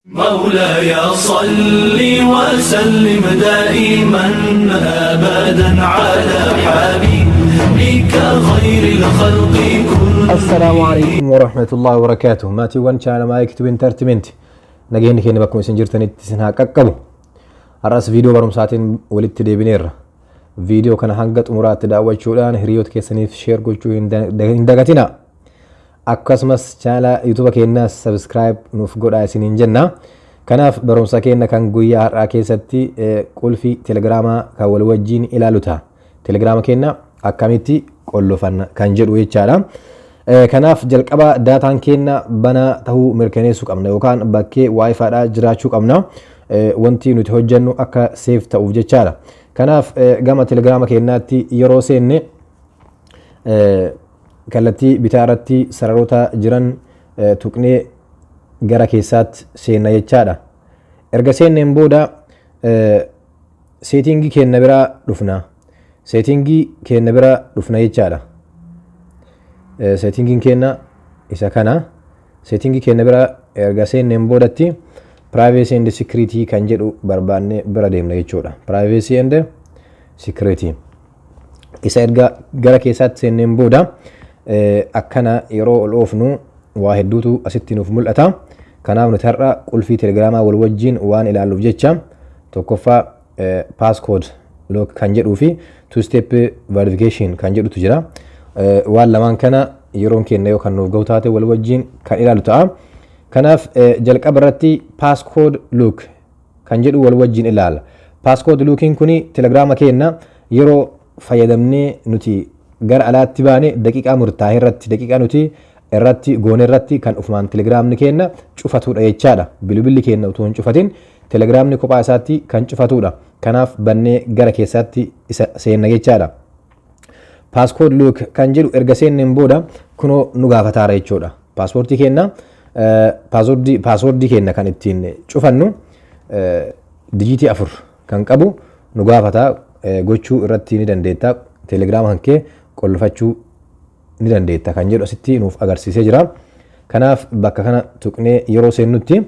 مولاي صل وسلم دائما ابدا على حبيبك خير الخلق كلهم. السلام عليكم ورحمة الله وبركاته. ماتي وان شاء ما يكتب انترتمنت نجين كين بكم سنجرتني تسنها كقبو الرأس فيديو برم ساعتين ولدت دي بنير فيديو كان حنقت مرات دعوة شولان هريوت كيسني في شير قلت شو هندقتنا akkasumas chaanala yuutuuba keenyaa subscribe nuuf godhaa isiniin jenna. Kanaaf barumsa keenya kan guyyaa har'aa keessatti qulfii telegiraamaa kan wal wajjiin ilaalu ta'a. Telegiraama keenya akkamitti qollofanna kan jedhu jechaadha. Kanaaf jalqaba daataan keenya banaa ta'uu mirkaneessuu qabna yookaan bakkee wifi-dhaa jiraachuu qabna. Wanti nuti hojjennu akka safe ta'uuf jechaadha. Kanaaf gama telegiraama keenyaatti yeroo seenne kallattii bitaa irratti sararoota jiran tuqnee gara keessaatti seenna jechaadha. Erga seenneen booda seetingii keenya bira dhufna. Seetingii keenya bira dhufna jechaadha. Seetingiin keenya isa kana. Seetingii keenya bira erga seenneen boodatti privacy and security kan jedhu barbaanne bira deemna jechuudha. Privacy and security. Isa erga gara keessaatti seenneen booda akkana yeroo ol oofnu waa hedduutu asitti nuuf mul'ata. Kanaaf nuti har'a qulfii telegiraamaa wal wajjiin waan ilaalluuf jecha tokkoffaa passcode lock kan jedhuu fi two step verification kan jedhutu jira. Waan lamaan kana yeroon keenya yoo kan nuuf ga'u taate wal wajjiin kan ilaalu ta'a. Kanaaf jalqaba irratti passcode lock kan jedhu wal wajjiin ilaalla. Passcode lockiin kuni telegiraama keenya yeroo fayyadamnee nuti gara alaatti baane daqiiqaa murtaa'e irratti daqiiqaa nuti irratti goone irratti kan ufumaan telegiraamni keenya cufatudha jechaadha. Bilbilli keenya utuu hin cufatin telegiraamni kophaa isaatti kan cufatudha. Kanaaf bannee gara keessaatti isa seenna jechaadha. Passcode lock kan jedhu erga seenneen booda kunoo nu gaafataara jechuudha. Paaspoortii keenya paaswordii keenya kan ittiin cufannu dijiitii 4 kan qabu nu gaafataa gochuu irratti ni dandeetta. Telegiraama hankee qollofachuu ni dandeetta kan jedhu asitti nuuf agarsiisee jira. Kanaaf bakka kana tuqnee yeroo seennutti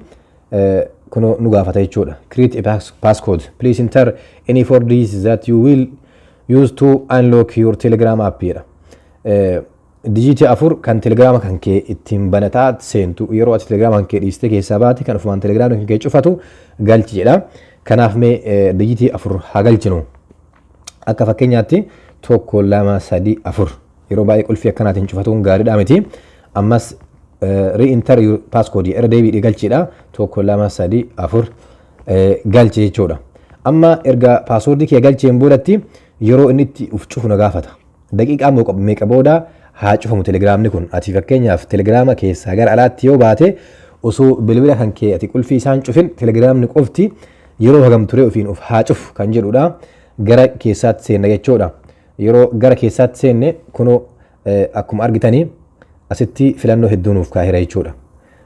kunoo nu gaafata jechuudha. Create a passcode. Please enter any 4 digits that you will use to unlock your Telegram app jedha. Dijiitii 4 kan telegiraama kankee ittiin banataa seentu yeroo ati telegiraama kankee dhiiste keessaa baate kan ufumaan telegiraama kankee cufatu galchi jedha. Kanaaf mee dijiitii 4 haa galchinu. Akka fakkeenyaatti 1 2 3 4 yeroo baay'ee qulfii akkanaatiin cufatuun gaariidha miti. Ammas re-enter your passcode irra deebiidhee galchiidha. 1 2 3 4 galchi jechuudha. Amma erga paaswordii kee galcheen boodatti yeroo inni itti uf cufu na gaafata. Daqiiqaa meeqa booda haa cufamu telegiraamni kun. Ati fakkeenyaaf telegiraama keessaa gara alaatti yoo baate osoo bilbila kan kee ati qulfii isaan cufin telegiraamni qofti yeroo hagam turee ofiin of haa cufu kan jedhudha. Gara keessaatti seenna jechuudha. Yeroo gara keessaatti seenne kunoo akkuma argitanii asitti filannoo hedduu nuuf kaa'eera jechuudha.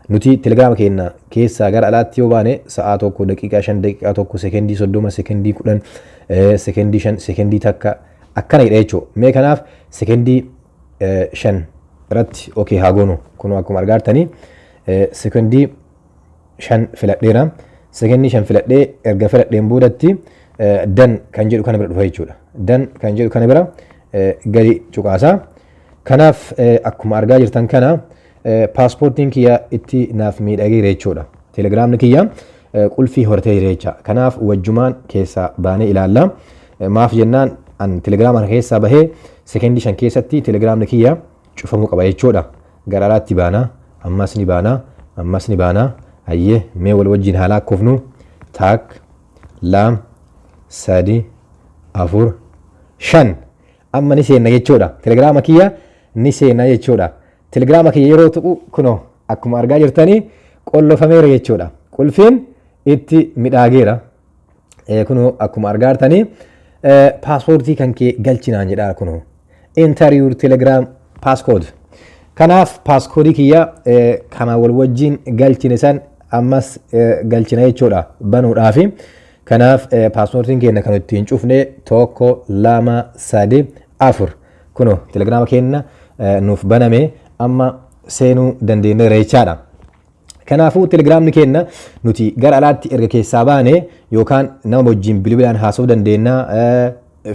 Nuti telegiraama keenya keessaa gara alaatti yoo baane sa'aa tokko daqiiqaa 5 daqiiqaa tokko sekendii 30 sekendii 10 sekendii 5 sekendii takka akkana jedha jechuudha. Mee kanaaf sekendii 5 irratti okay haa goonu. Kunoo akkuma argaartanii sekendii 5 filadheera. Sekendii 5 filadhee erga filadheen boodatti dan kan jedhu kana bira dhufa jechuudha. Dan kan jedhu kana bira gadi cuqaasa. Kanaaf akkuma argaa jirtan kana paaspoortiin kiyya itti naaf miidhagee jechuudha. Telegiraamni kiyya qulfii horatee jira jecha. Kanaaf wajjumaan keessaa baanee ilaalla. Maaf jennaan an telegiraama keessaa bahee sekendii 5 keessatti telegiraamni kiyya cufamuu qaba jechuudha. Gara alaatti baana, ammas ni baana, ammas ni baana. Ayyee mee wal wajjin haala akkufnu taak laam sadi 4 5 amma ni seenna jechuudha. Telegiraama kiyya ni seenna jechuudha. Telegiraama kiyya yeroo tuqu kunoo akkuma argaa jirtanii qollofameera jechuudha. Qulfiin itti midhaageera. Kunoo akkuma argaa jirtanii paaspoortii kan kee galchinaan jedha kunoo. Enter your Telegram passcode. Kanaaf paaskoodii kiyya kana wal wajjiin galchine san ammas galchina jechuudha banuudhaafi. Kanaaf paaspoortiin keenya kan ittiin cufne 1 2 3 4 kunoo telegiraama keenya nuuf baname amma seenuu dandeenyeera jechaadha. Kanaafuu telegiraamni keenya nuti gara alaatti erga keessaa baane yookaan nama wajjin bilbilaan haasa'uu dandeenya,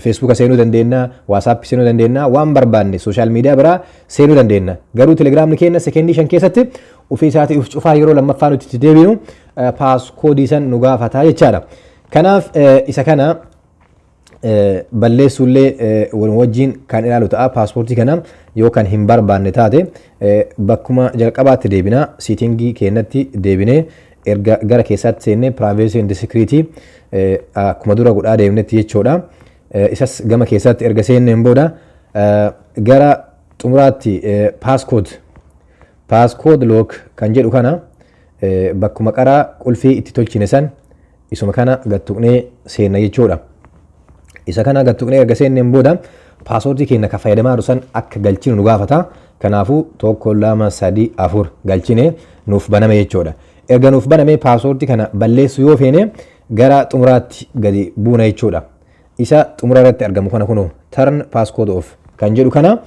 feesbuuka seenuu dandeenya, waasaappi seenuu dandeenya, waan barbaanne sooshaal miidiyaa biraa seenuu dandeenya. Garuu telegiraamni keenya sekendii 5 keessatti ofii isaatii uf cufaa yeroo lammaffaa nuti itti deebinu paaskoodii san nu gaafataa jechaadha. Kanaaf isa kana balleessuullee wajjin kan ilaalu ta'a. Paaspoortii kana yoo kan hin barbaanne taate bakkuma jalqabaatti deebina, siitingii keenyatti deebinee erga gara keessaatti seennee privacy and security akkuma dura godhaa deemnetti jechuudha. Isas gama keessatti erga seenneen booda gara xumuraatti paaskood look kan jedhu kana bakkuma qaraa qulfii itti tolchine san isuma kana gattuqnee seenna jechuudha. Isa kana gattuqnee erga seenneen booda paaspoortii keenya kan fayyadamaa jiru san akka galchinu nu gaafata. Kanaafuu 1 2 3 4 galchine nuuf baname jechuudha. Erga nuuf baname paaspoortii kana balleessu yoo feene gara xumuraatti gadi buuna jechuudha. Isa xumura irratti argamu kana kunoo turn passcode off kan jedhu kana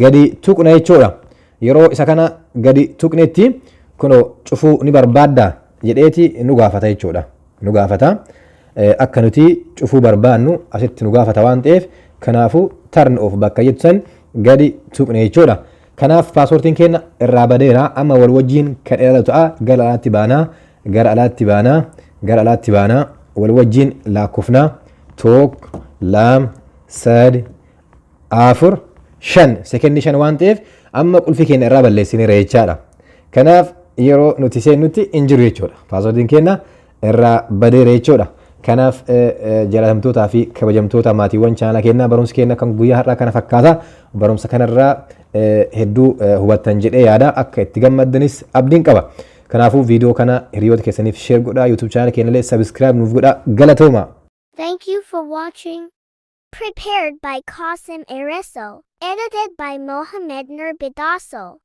gadi tuqna jechuudha. Yeroo isa kana gadi tuqnetti kunoo cufuu ni barbaadda jedheeti nu gaafata jechuudha. Nu gaafata. Akka nuti cufuu barbaannu asitti nu gaafata waan ta'eef kanaafuu turn off bakka jettu san gadi tuqne jechuudha. Kanaaf paaspoortiin keenya irraa badeera. Amma wal wajjiin kan ilaalu ta'a. Gara alaatti baanaa, gara alaatti baanaa, gara alaatti baanaa, wal wajjiin lakkoofnaa 1 2 3 4 5 sekendii 5 waan ta'eef amma qulfii keenya irraa balleessineera jechaadha. Kanaaf yeroo nuti seennutti hin jiru jechuudha. Paaspoortiin keenya irraa badeera jechuudha. Kanaaf jaalatamtootaa fi kabajamtoota maatiiwwan chaanala keenyaa barumsa keenya kan guyyaa har'aa kana fakkaata. Barumsa kanarraa hedduu hubattan jedhee yaada. Akka itti gammaddanis abdiin qaba. Kanaafuu viidiyoo kana hiriyoota keessaniif share godhaa. YouTube chaanala keenyallee subscribe nuuf godhaa. Galatooma. Thank you for watching. Prepared by Qasim Ereso. Edited by Mohamed Nur Bidaso.